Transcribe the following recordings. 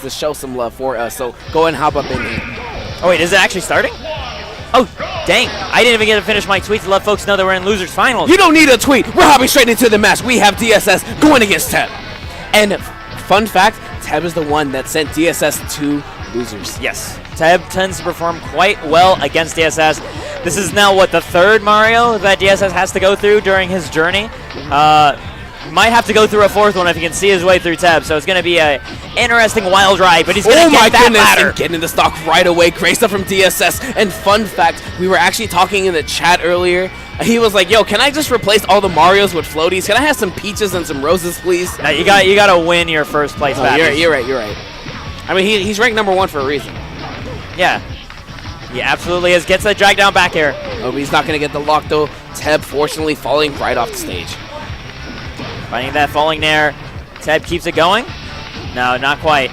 to show some love for us. So go and hop up in here. Oh, wait, is it actually starting? Oh, dang. I didn't even get to finish my tweet to let folks know that we're in Losers Finals. You don't need a tweet. We're hopping straight into the match. We have DSS going against Teb. And fun fact, Teb is the one that sent DSS to Losers. Yes. Teb tends to perform quite well against DSS. This is now, what, the third Mario that DSS has to go through during his journey? Might have to go through a fourth one if he can see his way through Teb, so it's going to be an interesting wild ride, but he's going to get that ladder. And getting the stock right away. Great stuff from DSS. And fun fact, we were actually talking in the chat earlier. He was like, yo, can I just replace all the Marios with floaties? Can I have some peaches and some roses, please? Now, you got to win your first place match. You're right. I mean, he's ranked #1 for a reason. Yeah. He absolutely is. Gets that drag down back air. Oh, but he's not going to get the lock, though. Teb, fortunately, falling right off the stage. Finding that falling nair. Teb keeps it going. No, not quite.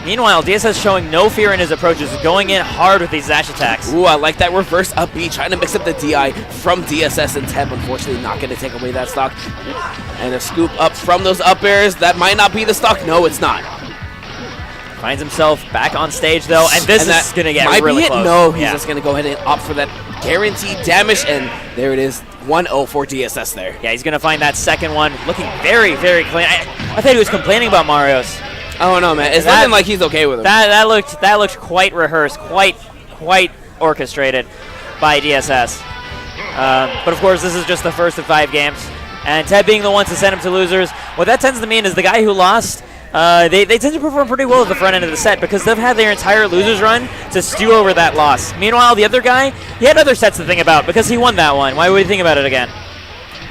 Meanwhile, DSS showing no fear in his approaches, going in hard with these dash attacks. Ooh, I like that reverse up B, trying to mix up the DI from DSS, and Teb, unfortunately, not going to take away that stock. And a scoop up from those up airs. That might not be the stock. No, it's not. Finds himself back on stage, though, and this is going to get really close. No, he's just going to go ahead and opt for that guaranteed damage, and there it is. 1-0 for DSS there. Yeah, he's going to find that second one. Looking very, very clean. I thought he was complaining about Mario's. Oh, no, man. It's looking like he's okay with him. That looked quite rehearsed, quite orchestrated by DSS. But, of course, this is just the first of 5 games. And Teb being the one to send him to Losers, what that tends to mean is the guy who lost, they tend to perform pretty well at the front end of the set because they've had their entire Losers run to stew over that loss. Meanwhile, the other guy, he had other sets to think about because he won that one. Why would he think about it again?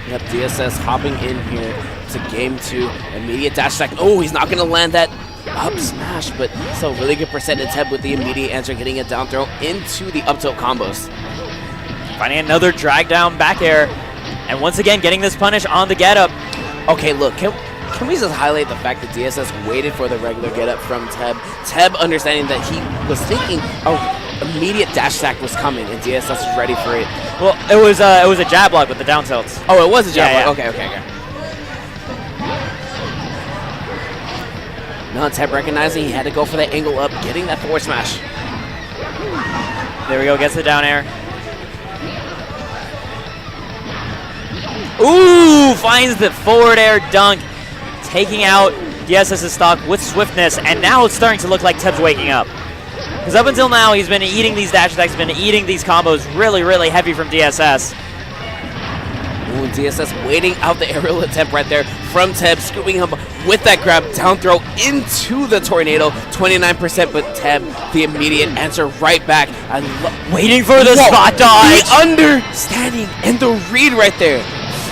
Yep, DSS hopping in here to game 2. Immediate dash attack. Oh, he's not going to land that up smash, but still really good percentage. Teb with the immediate answer, getting a down throw into the up tilt combos. Finding another drag down back air, and once again getting this punish on the get up. Okay, look, can we just highlight the fact that DSS waited for the regular get up from Teb? Teb understanding that he was thinking, immediate dash attack was coming, and DSS was ready for it. Well, it was a jab block with the down tilts. Oh, it was a jab block. Okay. Now Teb recognizing he had to go for that angle up, getting that forward smash. There we go, gets the down air. Ooh, finds the forward air dunk, taking out DSS's stock with swiftness, and now it's starting to look like Teb's waking up. Because up until now, he's been eating these dash attacks, been eating these combos really, really heavy from DSS. Ooh, DSS waiting out the aerial attempt right there from Teb, scooping him with that grab, down throw into the tornado, 29%, but Teb, the immediate answer right back. Waiting for the spot dodge. The understanding and the read right there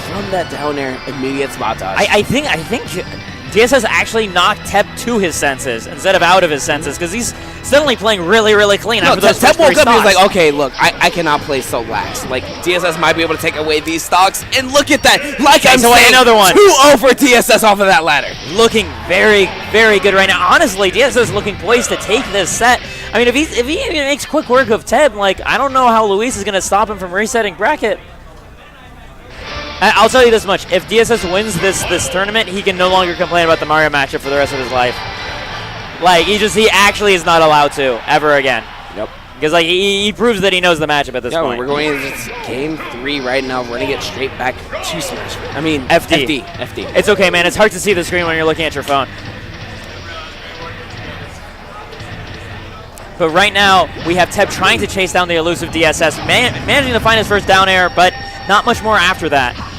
from that down air, immediate spot dodge. I think DSS actually knocked Teb to his senses instead of out of his senses because he's suddenly playing really, really clean. No, Teb woke up and he was like, okay, look, I cannot play so lax. Like, DSS might be able to take away these stocks, and look at that. Like I'm saying, another one. 2-0 for DSS off of that ladder. Looking very, very good right now. Honestly, DSS is looking poised to take this set. I mean, if he makes quick work of Teb, like, I don't know how Luis is going to stop him from resetting bracket. I'll tell you this much. If DSS wins this tournament, he can no longer complain about the Mario matchup for the rest of his life. Like, he actually is not allowed to ever again. Yep. Because, like, he proves that he knows the matchup at this point. We're going into game 3 right now, running it straight back to Smash. I mean, FD. It's okay, man. It's hard to see the screen when you're looking at your phone. But right now, we have Teb trying to chase down the elusive DSS, managing to find his first down air, but not much more after that.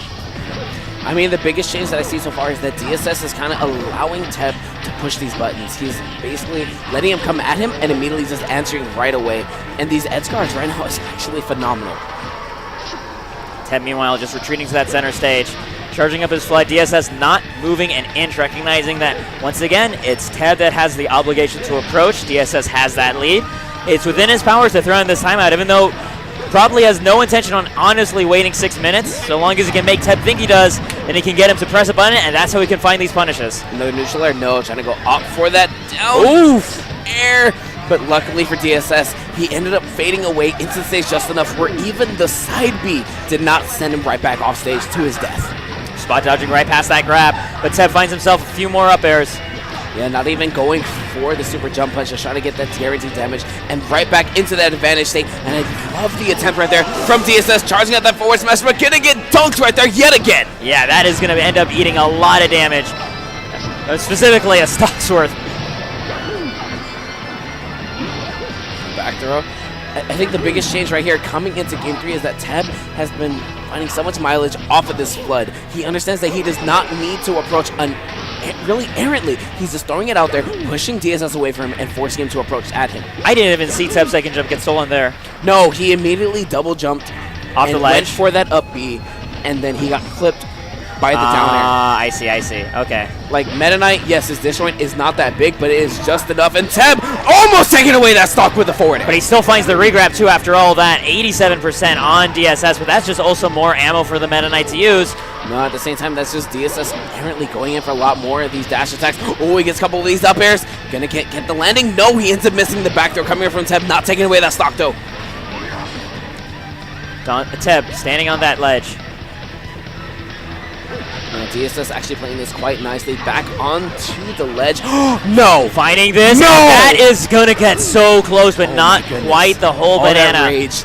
I mean, the biggest change that I see so far is that DSS is kind of allowing Teb to push these buttons. He's basically letting him come at him and immediately just answering right away. And these edge guards right now is actually phenomenal. Teb, meanwhile, just retreating to that center stage, charging up his flood. DSS not moving an inch, recognizing that, once again, it's Teb that has the obligation to approach. DSS has that lead. It's within his powers to throw in this timeout, even though probably has no intention on honestly waiting 6 minutes. So long as he can make Teb think he does, then he can get him to press a button, and that's how he can find these punishes. Another neutral air, no, trying to go up for that down air. But luckily for DSS, he ended up fading away into the stage just enough where even the side B did not send him right back off stage to his death. Spot dodging right past that grab, but Teb finds himself a few more up airs. Yeah, not even going for the super jump punch, just trying to get that guaranteed damage and right back into that advantage state. And I love the attempt right there from DSS, charging out that forward smash, but gonna get dunked right there yet again. Yeah, that is going to end up eating a lot of damage, specifically a stock's worth. Back throw. I think the biggest change right here coming into Game 3 is that Teb has been finding so much mileage off of this Flood. He understands that he does not need to approach really errantly. He's just throwing it out there, pushing DSS away from him, and forcing him to approach at him. I didn't even see Teb's second jump get stolen there. No, he immediately double jumped Off the ledge? went for that up B, and then he got clipped by the down air. I see. Okay. Like, Meta Knight, yes, his disjoint is not that big, but it is just enough. And Teb almost taking away that stock with the forward air. But he still finds the regrab, too, after all that. 87% on DSS, but that's just also more ammo for the Meta Knight to use. No, at the same time, that's just DSS apparently going in for a lot more of these dash attacks. Oh, he gets a couple of these up airs. Gonna get the landing. No, he ends up missing the back throw coming from Teb, not taking away that stock, though. Teb standing on that ledge. DSS actually playing this quite nicely. Back onto the ledge. No! Finding this. No! That is going to get so close, but not quite the whole banana. That rage.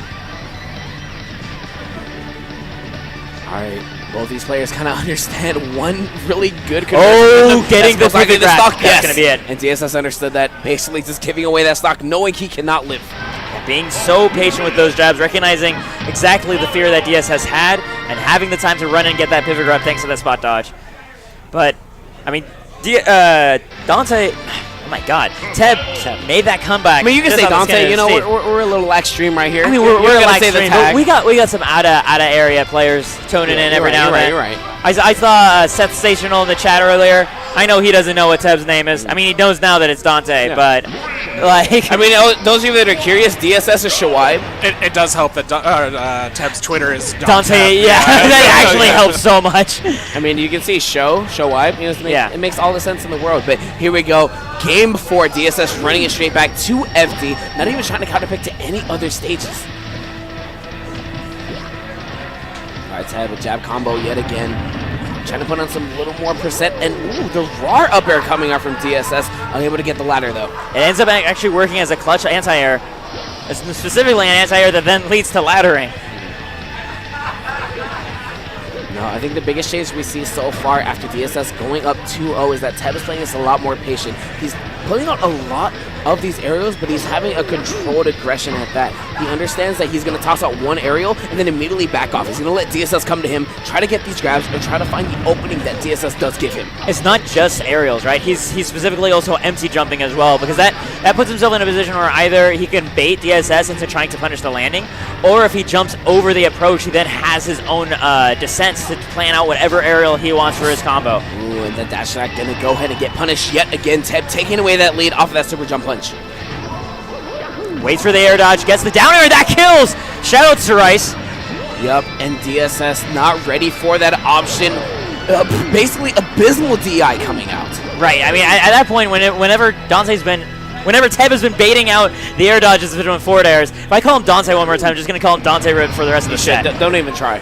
All right. Both these players kind of understand one really good conversion. Oh, getting the stock. Yes. That's going to be it. And DSS understood that, basically just giving away that stock, knowing he cannot live. Being so patient with those jabs, recognizing exactly the fear that DSS had, and having the time to run and get that pivot grab thanks to that spot dodge. But, I mean, Dante, oh my God, Teb made that comeback. I mean, you can say Dante, you know, we're a little lax stream right here. I mean, we're a lax stream, but we got some out of area players toning in every now and then. You're right. I saw Seth Stational in the chat earlier. I know he doesn't know what Teb's name is. I mean, he knows now that it's Dante, but like, I mean, those of you that are curious, DSS is Shawaib. It does help that Teb's Twitter is Dante. Yeah, that actually helps so much. I mean, you can see Shawaib. You know, it makes all the sense in the world. But here we go. Game 4, DSS running it straight back to FD. Not even trying to counterpick to any other stages. All right, Teb, a jab combo yet again. Trying to put on some little more percent, and ooh, the raw up air coming out from DSS. Unable to get the ladder, though. It ends up actually working as a clutch anti-air. Specifically an anti-air that then leads to laddering. No, I think the biggest change we see so far after DSS going up 2-0 is that Teb is playing this a lot more patient. He's pulling out a lot of these aerials, but he's having a controlled aggression at that. He understands that he's going to toss out one aerial and then immediately back off. He's going to let DSS come to him, try to get these grabs, and try to find the opening that DSS does give him. It's not just aerials, right? He's specifically also empty jumping as well, because that puts himself in a position where either he can bait DSS into trying to punish the landing, or if he jumps over the approach, he then has his own descents to plan out whatever aerial he wants for his combo. Ooh, and the dash attack going to go ahead and get punished yet again. Teb taking away that lead off of that super jump punch. Waits for the air dodge, gets the down air, that kills! Shout out to Rice. Yep, and DSS not ready for that option. Basically, abysmal DI coming out. Right, I mean, at that point, whenever Teb has been baiting out the air dodges between forward airs, if I call him Dante one more time, I'm just going to call him Dante Rib for the rest of the set. Don't even try.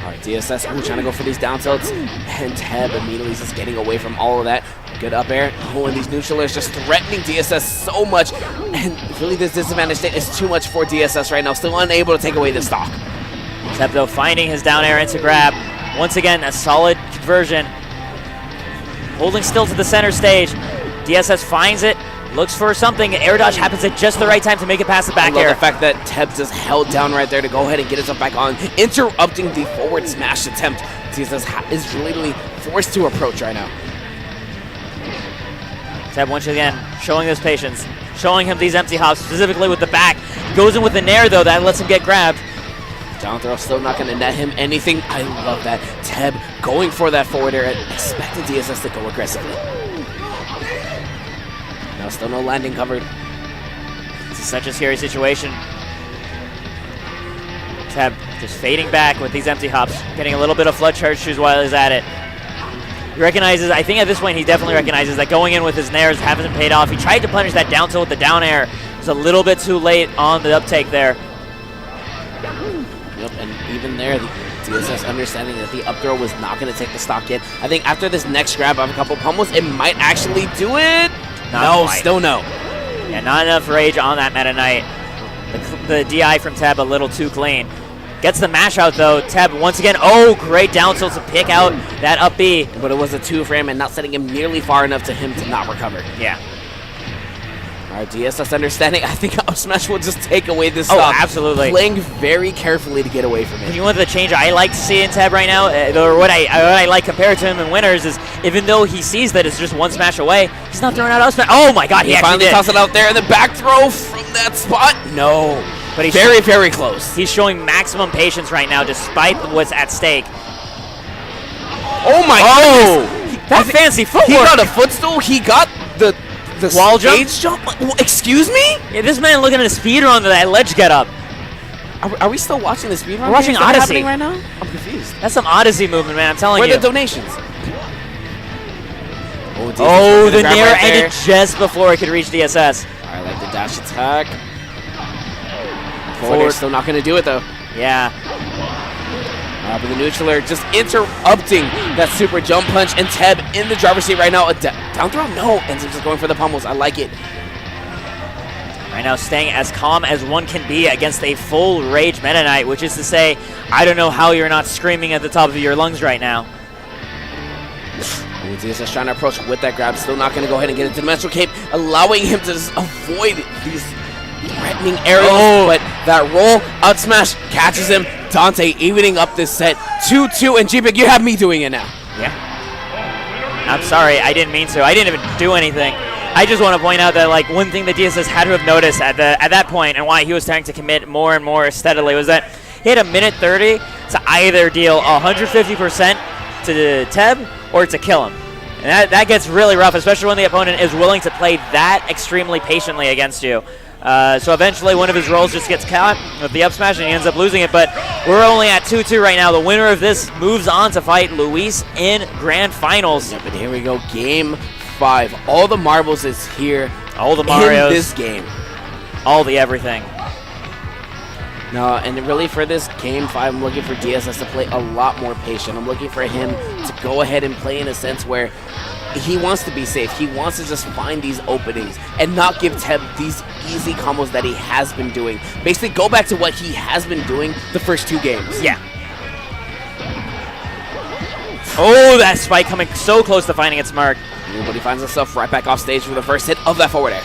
All right, DSS trying to go for these down tilts, and Teb immediately just getting away from all of that. Good up air. Oh, and these neutral airs just threatening DSS so much. And really, this disadvantage state is too much for DSS right now. Still unable to take away the stock. Teb, though, finding his down air into grab. Once again, a solid conversion. Holding still to the center stage. DSS finds it, looks for something. Air dodge happens at just the right time to make it past the back air. I love the fact that Teb just held down right there to go ahead and get himself back on, interrupting the forward smash attempt. DSS is literally forced to approach right now. Teb once again showing this patience, showing him these empty hops, specifically with the back. Goes in with the nair, though, that lets him get grabbed. Down throw still not going to net him anything. I love that. Teb going for that forward air, expecting DSS to go aggressively. No, still no landing covered. This is such a scary situation. Teb just fading back with these empty hops, getting a little bit of flood charge shoes while he's at it. He recognizes, I think at this point he definitely recognizes that going in with his nairs hasn't paid off. He tried to punish that down tilt with the down air. It was a little bit too late on the uptake there. Yep, and even there, DSS understanding that the up throw was not going to take the stock hit. I think after this next grab of a couple pummels, it might actually do it. No, still no. Yeah, not enough rage on that Meta Knight. The DI from Teb a little too clean. Gets the mash out though. Teb once again, great down tilt to pick out that up B. But it was a 2 for him and not setting him nearly far enough to him to not recover. Yeah. All right, DSS understanding. I think up smash will just take away this stock. Absolutely. Playing very carefully to get away from it. You want the change I like to see in Teb right now, or what I like compared to him in winners is even though he sees that it's just one smash away, he's not throwing out up smash. Oh my god, he finally tossed it out there, and the back throw from that spot. No. But he's very, very close. He's showing maximum patience right now despite what's at stake. Oh my goodness. That fancy footwork. He got a footstool. He got the wall jump. Excuse me? Yeah, this man looking at a speed run to that ledge get up. Are we still watching the speed run? We're watching Odyssey right now. I'm confused. That's some Odyssey movement, man. I'm telling you. Where are the donations? The nair ended just before it could reach DSS. I like the dash attack. Forward, still not going to do it though. Yeah. But the neutral just interrupting that super jump punch, and Teb in the driver's seat right now. A down throw? No. Ends up just going for the pummels. I like it. Right now staying as calm as one can be against a full rage Meta Knight, which is to say, I don't know how you're not screaming at the top of your lungs right now. DSS trying to approach with that grab. Still not going to go ahead and get into the Dimensional Cape, allowing him to just avoid these threatening aerials, but that roll out smash catches him. Dante evening up this set 2-2, and G-Big, you have me doing it now. Yeah. I'm sorry, I didn't mean to. I didn't even do anything. I just want to point out that like one thing that DSS had to have noticed at that point and why he was trying to commit more and more steadily was that he had a minute 30 to either deal 150% to Teb or to kill him. And that gets really rough, especially when the opponent is willing to play that extremely patiently against you. So eventually one of his rolls just gets caught with the up smash and he ends up losing it, but we're only at 2-2 right now. The winner of this moves on to fight Luis in Grand Finals. Yeah, but here we go, Game 5. All the marbles is here. All the Marios. In this game. All the everything. No, and really for this Game 5, I'm looking for DSS to play a lot more patient. I'm looking for him to go ahead and play in a sense where he wants to be safe. He wants to just find these openings and not give Teb these easy combos that he has been doing. Basically, go back to what he has been doing the first 2 games. Yeah. Oh, that spike coming so close to finding its mark. But he finds himself right back off stage for the first hit of that forward air.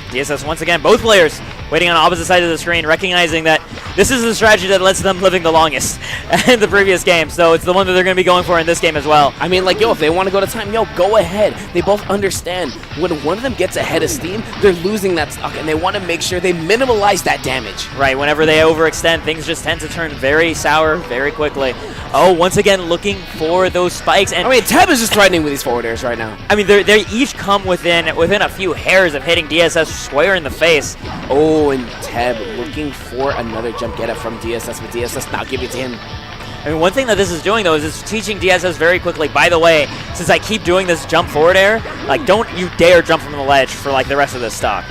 DSS once again, both players waiting on opposite sides of the screen, recognizing that this is the strategy that lets them living the longest in the previous game. So it's the one that they're going to be going for in this game as well. I mean, like, yo, if they want to go to time, yo, go ahead. They both understand when one of them gets ahead of steam, they're losing that stock, and they want to make sure they minimize that damage. Right, whenever they overextend, things just tend to turn very sour very quickly. Oh, once again, looking for those spikes. And I mean, Teb is just threatening with these forward airs right now. I mean, they each come within a few hairs of hitting DSS square in the face. Oh, and Teb looking for another jump get up from DSS, but DSS not giving it to him. I mean, one thing that this is doing, though, is it's teaching DSS very quickly, by the way, since I keep doing this jump forward air, like, don't you dare jump from the ledge for, like, the rest of this stock.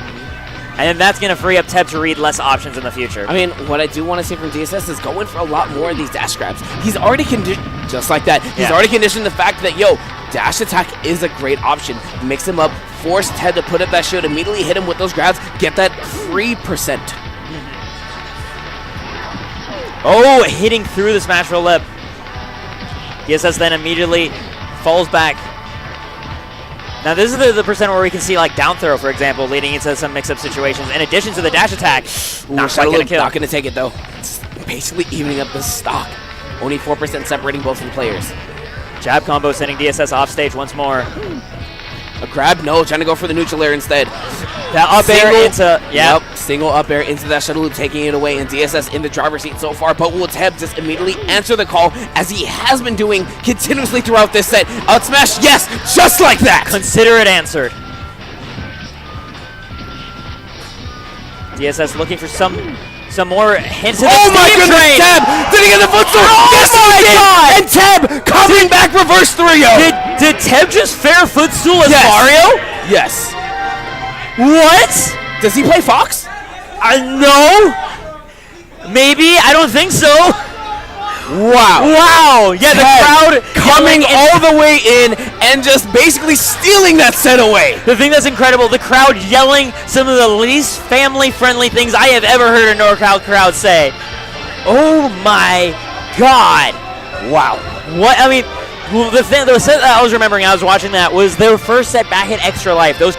And then that's going to free up Teb to read less options in the future. I mean, what I do want to see from DSS is going for a lot more of these dash grabs. He's already conditioned, just like that, he's already conditioned the fact that, yo, dash attack is a great option. Mix him up, force Teb to put up that shield, immediately hit him with those grabs, get that free percent. Oh, hitting through the smash roll lip. DSS then immediately falls back. Now this is the percent where we can see like down throw, for example, leading into some mix-up situations. In addition to the dash attack, not quite gonna kill. Not gonna take it though. It's basically evening up the stock. Only 4% separating both of the players. Jab combo sending DSS off stage once more. A grab? No, trying to go for the neutral air instead. That up air into, Yep, single up air into that shuttle loop, taking it away, and DSS in the driver's seat so far, but will Teb just immediately answer the call, as he has been doing continuously throughout this set. Out smash, yes, just like that! Consider it answered. DSS looking for some more hints of the Oh my goodness, train. Teb! Did he get the footstool? Oh yes, my God! And Teb coming back reverse 3-0! Did Teb just fair footstool as Yes. Mario? Yes. What? Does he play Fox? No. Maybe. I don't think so. Wow. Wow. Yeah, the crowd coming yelling all the way in and just basically stealing that set away. The thing that's incredible, the crowd yelling some of the least family-friendly things I have ever heard a NorCal crowd say. Oh my God. Wow. What, I mean, the set that I was remembering, I was watching that, was their first set back at Extra Life. Those